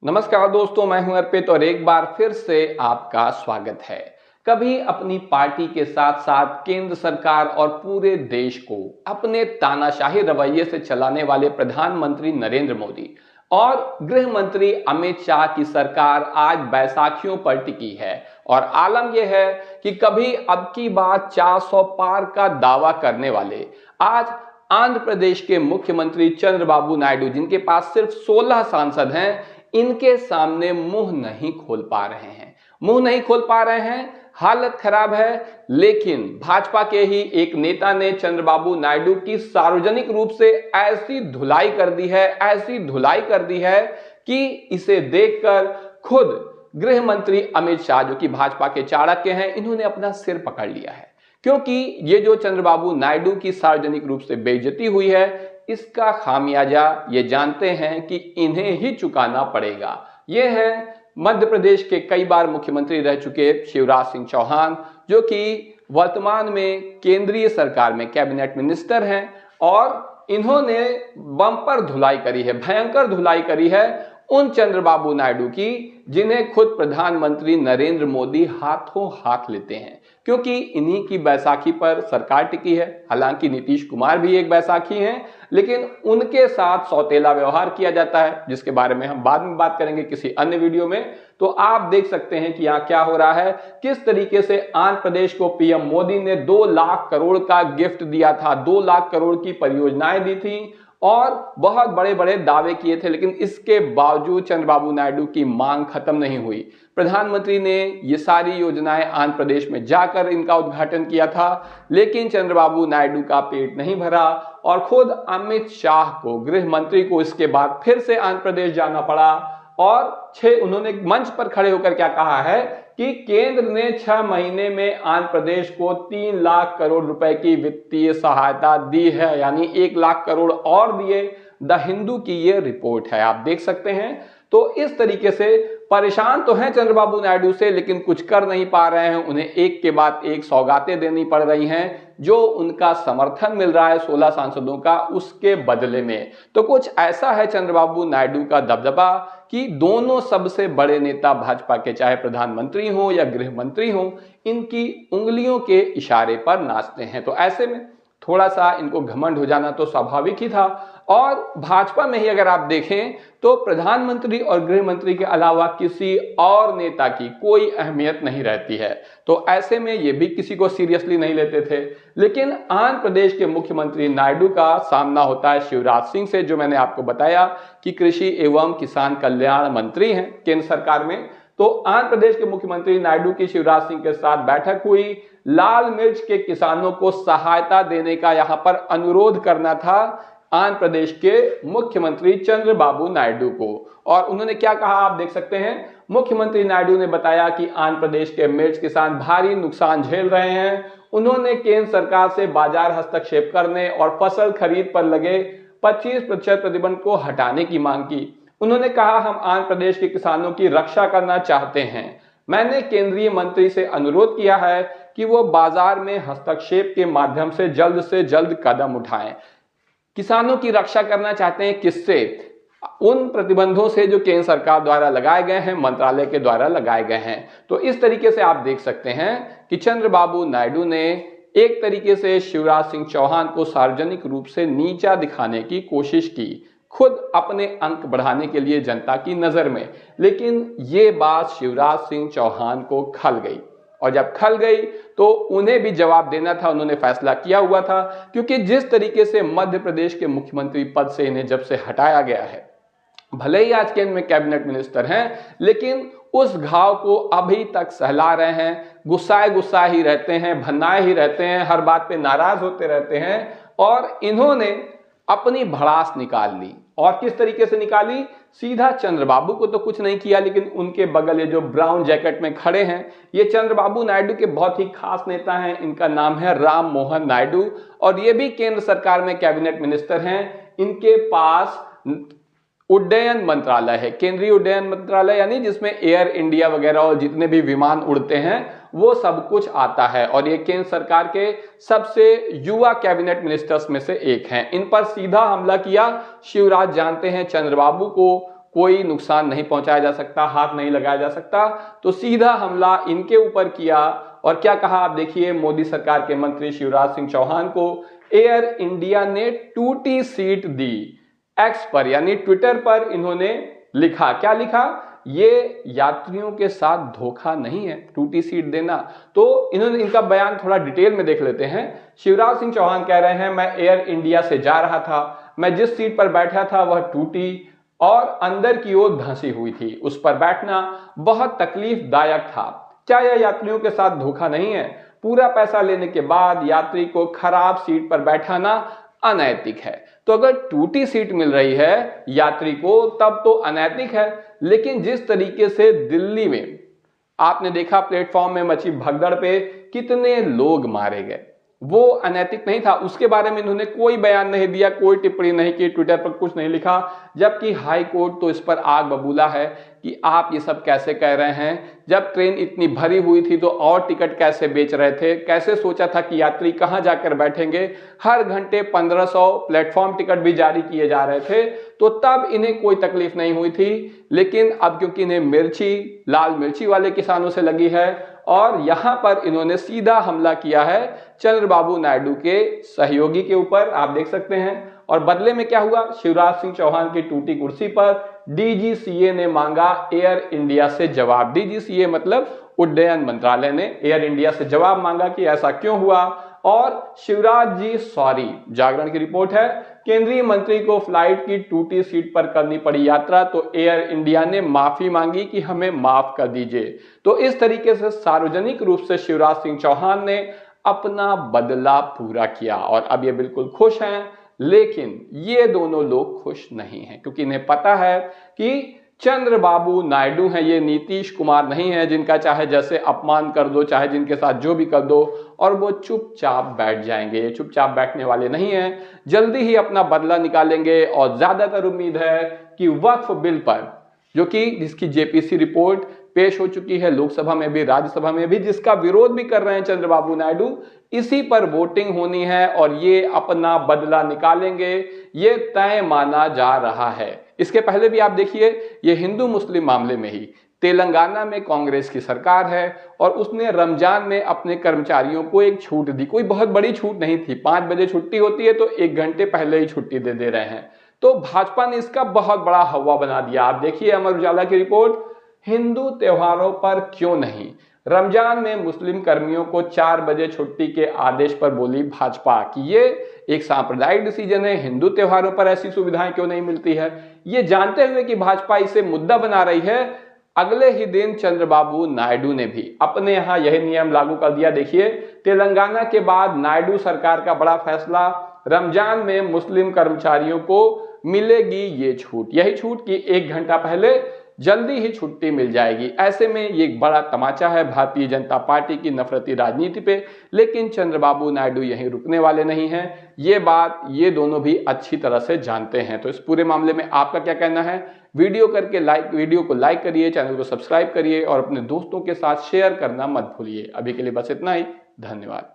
नमस्कार दोस्तों, मैं हूं अर्पित और एक बार फिर से आपका स्वागत है। कभी अपनी पार्टी के साथ साथ केंद्र सरकार और पूरे देश को अपने तानाशाही रवैये से चलाने वाले प्रधानमंत्री नरेंद्र मोदी और गृह मंत्री अमित शाह की सरकार आज बैसाखियों पर टिकी है। और आलम यह है कि कभी अब की बात 400 पार का दावा करने वाले आज आंध्र प्रदेश के मुख्यमंत्री चंद्रबाबू नायडू, जिनके पास सिर्फ 16 सांसद हैं, इनके सामने मुंह नहीं खोल पा रहे हैं। मुंह नहीं खोल पा रहे हैं, हालत खराब है। लेकिन भाजपा के ही एक नेता ने चंद्रबाबू नायडू की सार्वजनिक रूप से ऐसी धुलाई कर दी है, ऐसी धुलाई कर दी है कि इसे देखकर खुद गृह मंत्री अमित शाह, जो कि भाजपा के चाणक्य हैं, इन्होंने अपना सिर पकड़ लिया है। क्योंकि ये जो चंद्रबाबू नायडू की सार्वजनिक रूप से बेइज्जती हुई है, इसका खामियाजा ये जानते हैं कि इन्हें ही चुकाना पड़ेगा। ये है मध्य प्रदेश के कई बार मुख्यमंत्री रह चुके शिवराज सिंह चौहान, जो कि वर्तमान में केंद्रीय सरकार में कैबिनेट मिनिस्टर हैं और इन्होंने बम्पर धुलाई करी है, भयंकर धुलाई करी है उन चंद्रबाबू नायडू की जिन्हें खुद प्रधानमंत्री नरेंद्र मोदी हाथों हाथ लेते हैं। क्योंकि इन्हीं की बैसाखी पर सरकार टिकी है। हालांकि नीतीश कुमार भी एक बैसाखी हैं, लेकिन उनके साथ सौतेला व्यवहार किया जाता है, जिसके बारे में हम बाद में बात करेंगे किसी अन्य वीडियो में। तो आप देख सकते हैं कि यहाँ क्या हो रहा है, किस तरीके से आंध्र प्रदेश को पीएम मोदी ने 2 लाख करोड़ का गिफ्ट दिया था, 2 लाख करोड़ की परियोजनाएं दी थी और बहुत बड़े बड़े दावे किए थे। लेकिन इसके बावजूद चंद्रबाबू नायडू की मांग खत्म नहीं हुई। प्रधानमंत्री ने ये सारी योजनाएं आंध्र प्रदेश में जाकर इनका उद्घाटन किया था, लेकिन चंद्रबाबू नायडू का पेट नहीं भरा और खुद अमित शाह को, गृह मंत्री को, इसके बाद फिर से आंध्र प्रदेश जाना पड़ा। और उन्होंने मंच पर खड़े होकर क्या कहा है कि केंद्र ने 6 महीने में आंध्र प्रदेश को 3 लाख करोड़ रुपए की वित्तीय सहायता दी है, यानी 1 लाख करोड़ और दिए। द हिंदू की ये रिपोर्ट है, आप देख सकते हैं। तो इस तरीके से परेशान तो हैं चंद्रबाबू नायडू से, लेकिन कुछ कर नहीं पा रहे हैं। उन्हें एक के बाद एक सौगातें देनी पड़ रही हैं, जो उनका समर्थन मिल रहा है 16 सांसदों का, उसके बदले में। तो कुछ ऐसा है चंद्रबाबू नायडू का दबदबा कि दोनों सबसे बड़े नेता भाजपा के, चाहे प्रधानमंत्री हो या गृह मंत्री हो, इनकी उंगलियों के इशारे पर नाचते हैं। तो ऐसे में थोड़ा सा इनको घमंड हो जाना तो स्वाभाविक ही था। और भाजपा में ही अगर आप देखें तो प्रधानमंत्री और गृह मंत्री के अलावा किसी और नेता की कोई अहमियत नहीं रहती है। तो ऐसे में ये भी किसी को सीरियसली नहीं लेते थे। लेकिन आंध्र प्रदेश के मुख्यमंत्री नायडू का सामना होता है शिवराज सिंह से, जो मैंने आपको बताया कि कृषि एवं किसान कल्याण मंत्री हैं केंद्र सरकार में। तो आंध्र प्रदेश के मुख्यमंत्री नायडू की शिवराज सिंह के साथ बैठक हुई। लाल मिर्च के किसानों को सहायता देने का यहां पर अनुरोध करना था आंध्र प्रदेश के मुख्यमंत्री चंद्रबाबू नायडू को। और उन्होंने क्या कहा आप देख सकते हैं। मुख्यमंत्री नायडू ने बताया कि आंध्र प्रदेश के मिर्च किसान भारी नुकसान झेल रहे हैं। उन्होंने केंद्र सरकार से बाजार हस्तक्षेप करने और फसल खरीद पर लगे 25% प्रतिबंध को हटाने की मांग की। उन्होंने कहा, हम आंध्र प्रदेश के किसानों की रक्षा करना चाहते हैं। मैंने केंद्रीय मंत्री से अनुरोध किया है कि वो बाजार में हस्तक्षेप के माध्यम से जल्द कदम उठाएं। किसानों की रक्षा करना चाहते हैं किससे? उन प्रतिबंधों से जो केंद्र सरकार द्वारा लगाए गए हैं, मंत्रालय के द्वारा लगाए गए हैं। तो इस तरीके से आप देख सकते हैं कि चंद्रबाबू नायडू ने एक तरीके से शिवराज सिंह चौहान को सार्वजनिक रूप से नीचा दिखाने की कोशिश की, खुद अपने अंक बढ़ाने के लिए जनता की नजर में। लेकिन ये बात शिवराज सिंह चौहान को खल गई, और जब खल गई तो उन्हें भी जवाब देना था। उन्होंने फैसला किया हुआ था, क्योंकि जिस तरीके से मध्य प्रदेश के मुख्यमंत्री पद से इन्हें जब से हटाया गया है, भले ही आज केंद्र में कैबिनेट मिनिस्टर हैं, लेकिन उस घाव को अभी तक सहला रहे हैं। गुस्साए ही रहते हैं, भन्नाए ही रहते हैं, हर बात पे नाराज होते रहते हैं। और इन्होंने अपनी भड़ास निकाल ली। और किस तरीके से निकाली? सीधा चंद्रबाबू को तो कुछ नहीं किया, लेकिन उनके बगल ये जो ब्राउन जैकेट में खड़े हैं, ये चंद्रबाबू नायडू के बहुत ही खास नेता हैं। इनका नाम है राम मोहन नायडू और ये भी केंद्र सरकार में कैबिनेट मिनिस्टर हैं। इनके पास उड्डयन मंत्रालय है, केंद्रीय उड्डयन मंत्रालय, यानी जिसमें एयर इंडिया वगैरह और जितने भी विमान उड़ते हैं वो सब कुछ आता है। और ये केंद्र सरकार के सबसे युवा कैबिनेट मिनिस्टर्स में से एक हैं। इन पर सीधा हमला किया। शिवराज जानते हैं चंद्रबाबू को कोई नुकसान नहीं पहुंचाया जा सकता, हाथ नहीं लगाया जा सकता। तो सीधा हमला इनके ऊपर किया और क्या कहा आप देखिए, मोदी सरकार के मंत्री शिवराज सिंह चौहान को एयर इंडिया ने टूटी सीट दी। एक्स पर यानी ट्विटर पर इन्होंने लिखा, क्या लिखा, ये यात्रियों के साथ धोखा नहीं है टूटी सीट देना। तो इन्होंने इनका बयान थोड़ा डिटेल में देख लेते हैं। शिवराज सिंह चौहान कह रहे हैं, मैं एयर इंडिया से जा रहा था, मैं जिस सीट पर बैठा था वह टूटी और अंदर की ओर धंसी हुई थी, उस पर बैठना बहुत तकलीफदायक था। क्या यह यात्रियों के साथ धोखा नहीं है? पूरा पैसा लेने के बाद यात्री को खराब सीट पर बैठाना अनैतिक है। तो अगर टूटी सीट मिल रही है यात्री को तब तो अनैतिक है, लेकिन जिस तरीके से दिल्ली में आपने देखा प्लेटफॉर्म में मची भगदड़ पे कितने लोग मारे गए, वो अनैतिक नहीं था। उसके बारे में इन्होंने कोई बयान नहीं दिया, कोई टिप्पणी नहीं की, ट्विटर पर कुछ नहीं लिखा, जबकि हाई कोर्ट तो इस पर आग बबूला है कि आप ये सब कैसे कह रहे हैं। जब ट्रेन इतनी भरी हुई थी तो और टिकट कैसे बेच रहे थे, कैसे सोचा था कि यात्री कहां जाकर बैठेंगे, हर घंटे 1500 प्लेटफॉर्म टिकट भी जारी किए जा रहे थे, तो तब इन्हें कोई तकलीफ नहीं हुई थी। लेकिन अब क्योंकि इन्हें मिर्ची, लाल मिर्ची वाले किसानों से लगी है और यहां पर इन्होंने सीधा हमला किया है चंद्रबाबू नायडू के सहयोगी के ऊपर, आप देख सकते हैं। और बदले में क्या हुआ, शिवराज सिंह चौहान की टूटी कुर्सी पर डीजीसीए ने मांगा एयर इंडिया से जवाब। डीजीसीए मतलब उड्डयन मंत्रालय ने एयर इंडिया से जवाब मांगा कि ऐसा क्यों हुआ। और शिवराज जी सॉरी, जागरण की रिपोर्ट है, केंद्रीय मंत्री को फ्लाइट की टूटी सीट पर करनी पड़ी यात्रा तो एयर इंडिया ने माफी मांगी कि हमें माफ कर दीजिए। तो इस तरीके से सार्वजनिक रूप से शिवराज सिंह चौहान ने अपना बदला पूरा किया और अब ये बिल्कुल खुश हैं। लेकिन ये दोनों लोग खुश नहीं हैं क्योंकि इन्हें पता है कि चंद्रबाबू नायडू हैं, ये नीतीश कुमार नहीं है जिनका चाहे जैसे अपमान कर दो, चाहे जिनके साथ जो भी कर दो और वो चुपचाप बैठ जाएंगे। ये चुपचाप बैठने वाले नहीं हैं, जल्दी ही अपना बदला निकालेंगे। और ज्यादातर उम्मीद है कि वक्फ बिल पर, जो कि जिसकी जेपीसी रिपोर्ट पेश हो चुकी है लोकसभा में भी राज्यसभा में भी, जिसका विरोध भी कर रहे हैं चंद्रबाबू नायडू, इसी पर वोटिंग होनी है और ये अपना बदला निकालेंगे, ये तय माना जा रहा है। इसके पहले भी आप देखिए, ये हिंदू मुस्लिम मामले में ही तेलंगाना में कांग्रेस की सरकार है और उसने रमजान में अपने कर्मचारियों को एक छूट दी। कोई बहुत बड़ी छूट नहीं थी, 5 बजे छुट्टी होती है तो 1 घंटे पहले ही छुट्टी दे रहे हैं। तो भाजपा ने इसका बहुत बड़ा हवा बना दिया। आप देखिए अमर उजाला की रिपोर्ट, हिंदू त्योहारों पर क्यों नहीं, रमजान में मुस्लिम कर्मियों को 4 बजे छुट्टी के आदेश पर बोली भाजपा कि ये एक सांप्रदायिक डिसीजन है, हिंदू त्योहारों पर ऐसी सुविधाएं क्यों नहीं मिलती है। ये जानते हुए कि भाजपा इसे मुद्दा बना रही है, अगले ही दिन चंद्रबाबू नायडू ने भी अपने यहां यही नियम लागू कर दिया। देखिए तेलंगाना के बाद नायडू सरकार का बड़ा फैसला, रमजान में मुस्लिम कर्मचारियों को मिलेगी ये छूट, यही छूट कि 1 घंटा पहले जल्दी ही छुट्टी मिल जाएगी। ऐसे में ये एक बड़ा तमाचा है भारतीय जनता पार्टी की नफरती राजनीति पे। लेकिन चंद्रबाबू नायडू यहीं रुकने वाले नहीं हैं, ये बात ये दोनों भी अच्छी तरह से जानते हैं। तो इस पूरे मामले में आपका क्या कहना है, वीडियो को लाइक करिए, चैनल को सब्सक्राइब करिए और अपने दोस्तों के साथ शेयर करना मत भूलिए। अभी के लिए बस इतना ही, धन्यवाद।